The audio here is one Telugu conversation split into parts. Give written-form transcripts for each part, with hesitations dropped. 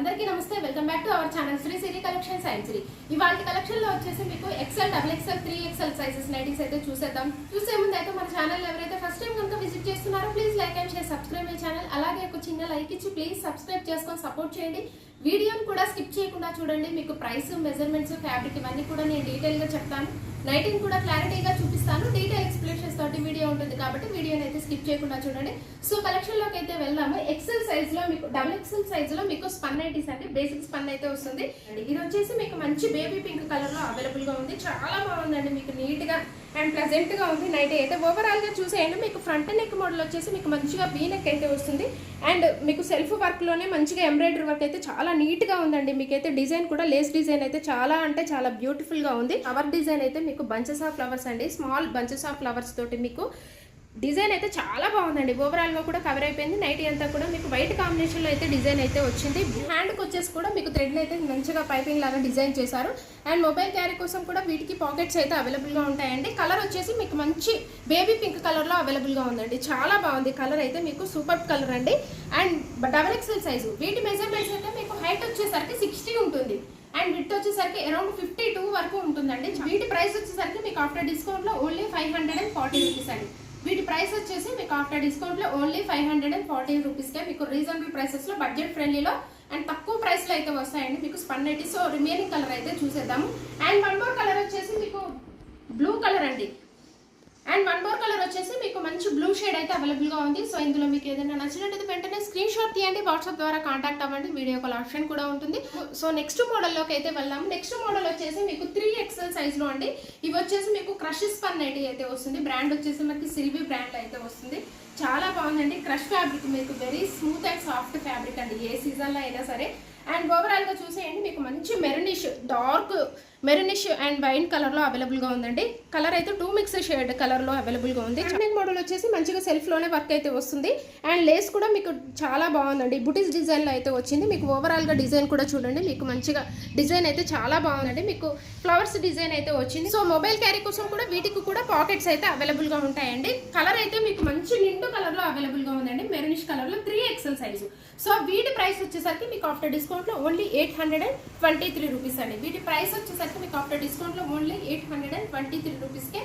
అందరికీ నమస్తే, welcome back to our channel Shri Siri collection science. ఇవాళ కలెక్షన్ లో వచ్చేసి మీకు XL, double XL, 3XL sizes nighties అయితే చూసేద్దాం. చూసే ముందు అయితే మన ఛానల్ ఎవరైతే ఫస్ట్ టైం కనుక విజిట్ చేస్తున్నారో please like and share, subscribe my channel. అలాగే ఒక చిన్న లైక్ ఇచ్చి ప్లీజ్ సబ్స్క్రైబ్ చేసుకొని సపోర్ట్ చేయండి. వీడియోని కూడా స్కిప్ చేయకుండా చూడండి. మీకు ప్రైస్, మెజర్మెంట్స్, ఫ్యాబ్రిక్ ఇవన్నీ కూడా నేను డీటెయిల్ గా చెప్తాను. నైటింగ్ కూడా క్లారిటీగా చూపిస్తాను. డీటెయిల్ ఎక్స్ప్లెనేషన్స్ తోటి వీడియో ఉంటుంది కాబట్టి వీడియోని అయితే స్కిప్ చేయకుండా చూడండి. సో కలెక్షన్ లోకి అయితే వెళ్దాము. ఎక్సెల్ సైజ్ లో మీకు, డబుల్ ఎక్సెల్ సైజ్ లో మీకు స్పన్ నైటీస్ అంటే బేసిక్ స్పన్ అయితే వస్తుంది. ఇది వచ్చేసి మీకు మంచి బేబీ పింక్ కలర్ లో అవైలబుల్ గా ఉంది. చాలా బాగుందండి, మీకు నీట్ గా అండ్ ప్లెజెంట్ గా ఉంది నైటీ అయితే. ఓవరాల్ గా చూసేయండి, మీకు ఫ్రంట్ నెక్ మోడల్ వచ్చేసి మీకు మంచిగా వీ నెక్ అయితే వస్తుంది. అండ్ మీకు సెల్ఫ్ వర్క్ లోనే మంచిగా ఎంబ్రాయిడరీ వర్క్ అయితే చాలా నీట్ గా ఉందండి. మీకైతే డిజైన్ కూడా లేస్ డిజైన్ అయితే చాలా అంటే చాలా బ్యూటిఫుల్ గా ఉంది. ఫ్లవర్ డిజైన్ అయితే మీకు బంచెస్ ఆఫ్ ఫ్లవర్స్ అండి, స్మాల్ బంచెస్ ఆఫ్ ఫ్లవర్స్ తోటి మీకు డిజైన్ అయితే చాలా బాగుందండి. ఓవరాల్ గా కూడా కవర్ అయిపోయింది. నైటీ అంతా కూడా మీకు వైట్ కాంబినేషన్ లో అయితే డిజైన్ అయితే వచ్చింది. హ్యాండ్ కి వచ్చేసి కూడా మీకు థ్రెడ్ అయితే మంచిగా పైపింగ్ లాగా డిజైన్ చేశారు. అండ్ మొబైల్ క్యారీ కోసం కూడా వీటికి పాకెట్స్ అయితే అవైలబుల్ గా ఉంటాయండి. కలర్ వచ్చేసి మీకు మంచి బేబీ పింక్ కలర్ లో అవైలబుల్ గా ఉందండి. చాలా బాగుంది కలర్ అయితే, మీకు సూపర్ కలర్ అండి. And double XL size. వీటి మెజర్మెంట్స్ అయితే మీకు హైట్ వచ్చేసరికి 60 ఉంటుంది అండ్ విడ్త్ వచ్చేసరికి అరౌండ్ 52 వరకు ఉంటుందండి. వీటి ప్రైస్ వచ్చేసరికి మీకు ఆఫ్టర్ డిస్కౌంట్ లో ఓన్లీ 540 రూపీస్ అండి. వీటి ప్రైస్ వచ్చేసి మీకు ఆఫ్టర్ డిస్కౌంట్ లో ఓన్లీ 540 రూపీస్ కే మీకు రీజనబుల్ ప్రైసెస్ లో, బడ్జెట్ ఫ్రెండ్లీలో అండ్ తక్కువ ప్రైస్ లో అయితే వస్తాయండి మీకు spun nighty. So remaining colour అయితే చూసేద్దాము. అండ్ వన్ మోర్ కలర్ వచ్చేసి మీకు బ్లూ కలర్ అండి. అండ్ వన్ మోర్ కలర్ వచ్చేసి మీకు మంచి బ్లూ షేడ్ అయితే అవైలబుల్ గా ఉంది. సో ఇందులో మీకు ఏదైనా నచ్చినట్టు వెంటనే స్క్రీన్ షాట్ తీయండి, వాట్సాప్ ద్వారా కాంటాక్ట్ అవ్వండి. వీడియో కాల్ ఆప్షన్ కూడా ఉంటుంది. సో నెక్స్ట్ మోడల్ లోకి అయితే వెళ్దాము. నెక్స్ట్ మోడల్ వచ్చేసి మీకు 3XL సైజ్ లో అండి. ఇవి వచ్చేసి మీకు క్రష్ స్పన్ నైటీ అయితే వస్తుంది. బ్రాండ్ వచ్చేసి మనకి సిల్వీ బ్రాండ్ అయితే వస్తుంది. చాలా బాగుందండి. క్రష్ ఫ్యాబ్రిక్ మీకు very smooth and soft fabric అండి, ఏ సీజన్ లో అయినా సరే. అండ్ ఓవరాల్ గా చూసేయండి, మీకు మంచి maroonish, dark maroonish and wine colour లో అవైలబుల్ గా ఉందండి. కలర్ అయితే 2 మిక్స్ షేడ్ కలర్ లో అవైలబుల్ గా ఉంది. నెక్ మోడల్ వచ్చేసి మంచిగా సెల్ఫ్ లోనే వర్క్ అయితే వస్తుంది. అండ్ లేస్ కూడా మీకు చాలా బాగుందండి, బుటీస్ డిజైన్ లో అయితే వచ్చింది. మీకు ఓవరాల్ గా డిజైన్ కూడా చూడండి, మీకు మంచిగా డిజైన్ అయితే చాలా బాగుందండి. మీకు ఫ్లవర్స్ డిజైన్ అయితే వచ్చింది. సో మొబైల్ క్యారీ కోసం కూడా వీటికి కూడా పాకెట్స్ అయితే అవైలబుల్ గా ఉంటాయండి. కలర్ అయితే మీకు మంచి నిండు కలర్ లో అవైలబుల్ గా ఉందండి, మెరూనిష్ కలర్ లో 3XL సైజు. సో వీటి ప్రైస్ వచ్చేసరికి మీకు ఆఫ్టర్ డిస్కౌంట్ లో ఓన్లీ 823 రూపీస్ అండి. వీటి ప్రైస్ వచ్చేసరికి మీకు ఆఫ్టర్ డిస్కౌంట్ లో ఓన్లీ 823 రూపీస్ కే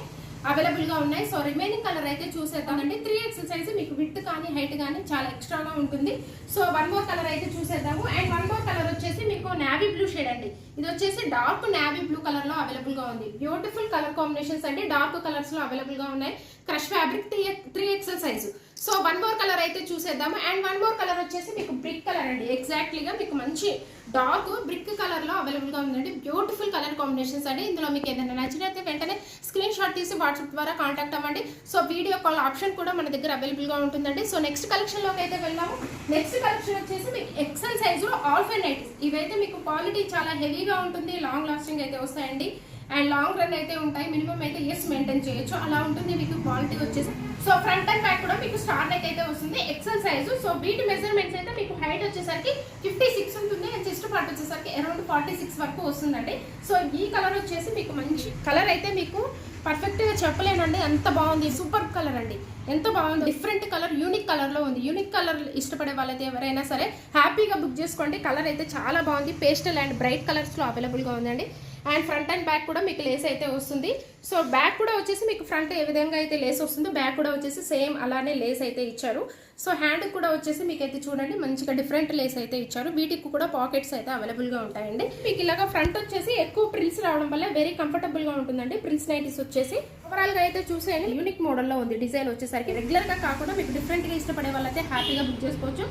అవైలబుల్ గా ఉన్నాయి. సో రిమైనింగ్ కలర్ అయితే చూసేద్దామండి. 3XL సైజ్ మీకు విడ్త్ కానీ హైట్ కానీ చాలా ఎక్స్ట్రాగా ఉంటుంది. సో వన్ మోర్ కలర్ అయితే చూసేద్దాము. అండ్ వన్ మోర్ కలర్ వచ్చేసి మీకు నావీ బ్లూ షేడ్ అండి. ఇది వచ్చేసి డార్క్ నావీ బ్లూ కలర్ లో అవైలబుల్ గా ఉంది. బ్యూటిఫుల్ కలర్ కాంబినేషన్స్ అండి, డార్క్ కలర్స్ లో అవైలబుల్ గా ఉన్నాయి. Crush fabric 3XL size. So one more colour అయితే చూసేద్దాము. అండ్ వన్ మోర్ కలర్ వచ్చేసి మీకు బ్రిక్ కలర్ అండి. ఎగ్జాక్ట్లీగా మీకు మంచి డార్క్ బ్రిక్ కలర్ లో అవైలబుల్ గా ఉందండి. బ్యూటిఫుల్ కలర్ కాంబినేషన్స్ అండి. ఇందులో మీకు ఏదైనా నచ్చినట్లయితే వెంటనే స్క్రీన్ షాట్ తీసి వాట్సాప్ ద్వారా కాంటాక్ట్ అవ్వండి. సో వీడియో కాల్ ఆప్షన్ కూడా మన దగ్గర అవైలబుల్ గా ఉంటుందండి. సో నెక్స్ట్ కలెక్షన్ లోకి అయితే వెళ్దాము. నెక్స్ట్ కలెక్షన్ వచ్చేసి మీకు ఎక్సెల్ సైజ్ లో ఆల్ ఫైన్ నైటీస్. ఇవైతే మీకు క్వాలిటీ చాలా హెవీగా ఉంటుంది, లాంగ్ లాస్టింగ్ అయితే వస్తాయండి అండ్ లాంగ్ రన్ అయితే ఉంటాయి. మినిమం అయితే ఇయర్స్ మెయింటైన్ చేయొచ్చు, అలా ఉంటుంది మీకు క్వాలిటీ వచ్చేసి. సో ఫ్రంట్ అండ్ బ్యాక్ కూడా మీకు స్టార్ నెక్ అయితే వస్తుంది, ఎక్సెల్ సైజు. సో వీటి మెజర్మెంట్స్ అయితే మీకు హైట్ వచ్చేసరికి 56 ఉంటుంది అండ్ చెస్ట్ పార్ట్ వచ్చేసరికి అరౌండ్ 46 వరకు వస్తుందండి. సో ఈ కలర్ వచ్చేసి మీకు మంచి కలర్ అయితే మీకు పర్ఫెక్ట్ గా చెప్పలేనండి, ఎంత బాగుంది. సూపర్ కలర్ అండి, ఎంత బాగుంది. డిఫరెంట్ కలర్, యూనిక్ కలర్ లో ఉంది. యూనిక్ కలర్ ఇష్టపడే వాళ్ళైతే ఎవరైనా సరే హ్యాపీగా బుక్ చేసుకోండి. కలర్ అయితే చాలా బాగుంది. పేస్టల్ అండ్ బ్రైట్ కలర్స్ లో అవైలబుల్ గా ఉందండి. అండ్ ఫ్రంట్ అండ్ బ్యాక్ కూడా మీకు లేస్ అయితే వస్తుంది. సో బ్యాక్ కూడా వచ్చేసి మీకు ఫ్రంట్ ఏ విధంగా అయితే లేస్ వస్తుందో బ్యాక్ కూడా వచ్చేసి సేమ్ అలానే లేస్ అయితే ఇచ్చారు. సో హ్యాండ్ కూడా వచ్చేసి మీకు అయితే చూడండి మంచిగా డిఫరెంట్ లేస్ అయితే ఇచ్చారు. వీటికి కూడా పాకెట్స్ అయితే అవైలబుల్ గా ఉంటాయండి. మీకు ఇలాగా ఫ్రంట్ వచ్చేసి ఎక్కువ ప్రిల్స్ రావడం వల్ల వెరీ కంఫర్టబుల్ గా ఉంటుందండి. ప్రిల్స్ నైటీస్ వచ్చేసి ఓవరాల్ గా అయితే చూసేయండి, యూనిక్ మోడల్ లో ఉంది. డిజైన్ వచ్చేసరికి రెగ్యులర్ గా కాకుండా మీకు డిఫరెంట్ గా ఇష్టపడే వాళ్ళైతే హ్యాపీగా బుక్ చేసుకోవచ్చు.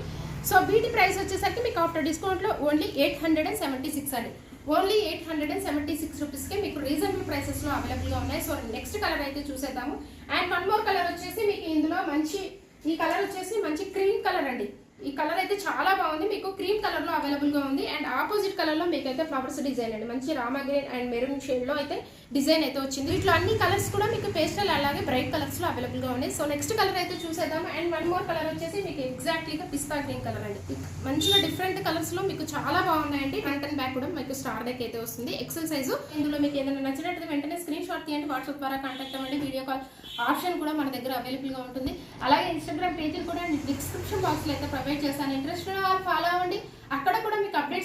సో వీటి ప్రైస్ వచ్చేసరికి మీకు ఆఫ్టర్ డిస్కౌంట్ లో ఓన్లీ 876 అండి. ఓన్లీ 876 రూపీస్ కే మీకు రీజనబుల్ ప్రైసెస్ లో అవైలబుల్ గా ఉన్నాయి. సో నెక్స్ట్ కలర్ అయితే చూసేద్దాము. అండ్ వన్ మోర్ కలర్ వచ్చేసి మీకు ఇందులో మంచి, ఈ కలర్ వచ్చేసి మంచి క్రీమ్ కలర్ అండి. ఈ కలర్ అయితే చాలా బాగుంది, మీకు క్రీమ్ కలర్ లో అవైలబుల్ గా ఉంది. అండ్ ఆపోజిట్ కలర్ లో మీకు అయితే ఫ్లవర్స్ డిజైన్ అండి, మంచి Rama green and maroon shade లో అయితే డిజైన్ అయితే వచ్చింది. ఇట్లా అన్ని కలర్స్ కూడా మీకు పేస్టల్ అలాగే బ్రైట్ కలర్స్ లో అవైలబుల్ గా ఉన్నాయి. సో నెక్స్ట్ కలర్ అయితే చూసేద్దాం. అండ్ వన్ మోర్ కలర్ వచ్చేసి మీకు ఎగ్జాక్ట్లీగా పిస్తా గ్రీన్ కలర్ అండి. మంచిగా డిఫరెంట్ కలర్స్ లో మీకు చాలా బాగున్నాయండి. ఫ్రంట్ అండ్ బ్యాక్ కూడా మీకు స్టార్ నెక్ అయితే వస్తుంది, ఎక్సెల్ సైజు. ఇందులో మీకు ఏదైనా నచ్చినట్టు వెంటనే స్క్రీన్ షాట్ తీయండి, వాట్సాప్ ద్వారా కాంటాక్ట్ అవ్వండి. వీడియో కాల్ ఆప్షన్ కూడా మన దగ్గర అవైలబుల్ గా ఉంటుంది. అలాగే ఇన్స్టాగ్రామ్ పేజీలు కూడా డిస్క్రిప్షన్ బాక్స్ లో అయితే ప్రొవైడ్ చేస్తాను. ఇంట్రెస్ట్ ఫాలో అవ్వండి, అక్కడ కూడా మీకు అప్డేట్స్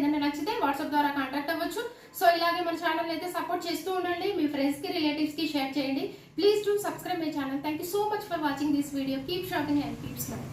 ఏదైనా నచ్చితే వాట్సాప్ ద్వారా కాంటాక్ట్ అవ్వచ్చు. సో ఇలాగే మన ఛానల్ అయితే సపోర్ట్ చేస్తూ ఉండండి. మీ ఫ్రెండ్స్ కి రిలేటివ్స్ కి షేర్ చేయండి. Please do subscribe my channel. Thank you so much for watching this video. Keep shopping and keep smiling.